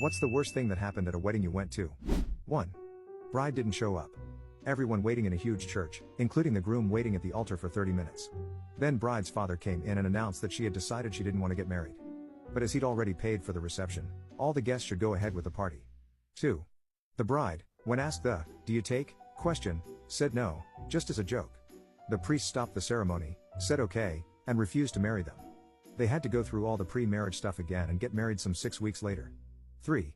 What's the worst thing that happened at a wedding you went to? 1. Bride didn't show up. Everyone waiting in a huge church, including the groom waiting at the altar for 30 minutes. Then bride's father came in and announced that she had decided she didn't want to get married. But as he'd already paid for the reception, all the guests should go ahead with the party. 2. The bride, when asked "do you take?" question, said no, just as a joke. The priest stopped the ceremony, said okay, and refused to marry them. They had to go through all the pre-marriage stuff again and get married some 6 weeks later. 3.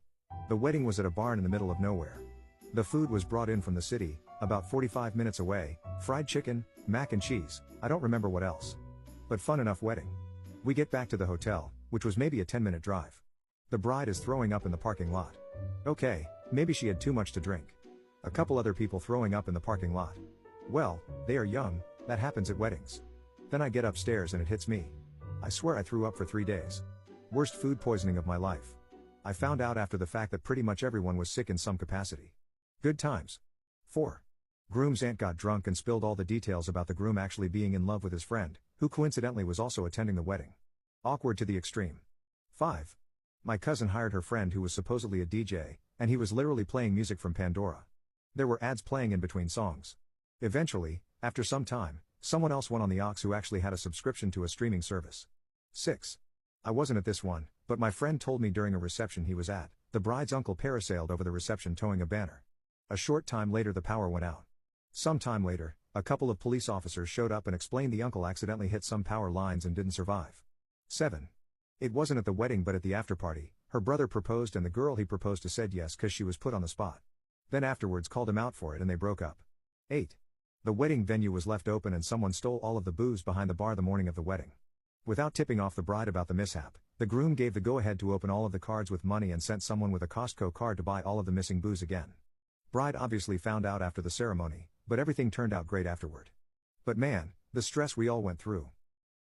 The wedding was at a barn in the middle of nowhere. The food was brought in from the city, about 45 minutes away, fried chicken, mac and cheese, I don't remember what else. But fun enough wedding. We get back to the hotel, which was maybe a 10-minute drive. The bride is throwing up in the parking lot. Okay, maybe she had too much to drink. A couple other people throwing up in the parking lot. Well, they are young, that happens at weddings. Then I get upstairs and it hits me. I swear I threw up for 3 days. Worst food poisoning of my life. I found out after the fact that pretty much everyone was sick in some capacity. Good times. 4. Groom's aunt got drunk and spilled all the details about the groom actually being in love with his friend, who coincidentally was also attending the wedding. Awkward to the extreme. 5. My cousin hired her friend who was supposedly a DJ, and he was literally playing music from Pandora. There were ads playing in between songs. Eventually, after some time, someone else went on the aux who actually had a subscription to a streaming service. 6. I wasn't at this one, but my friend told me during a reception he was at, the bride's uncle parasailed over the reception towing a banner. A short time later the power went out. Some time later, a couple of police officers showed up and explained the uncle accidentally hit some power lines and didn't survive. 7. It wasn't at the wedding but at the afterparty, her brother proposed and the girl he proposed to said yes cause she was put on the spot. Then afterwards called him out for it and they broke up. 8. The wedding venue was left open and someone stole all of the booze behind the bar the morning of the wedding. Without tipping off the bride about the mishap, the groom gave the go-ahead to open all of the cards with money and sent someone with a Costco card to buy all of the missing booze again. Bride obviously found out after the ceremony, but everything turned out great afterward. But man, the stress we all went through.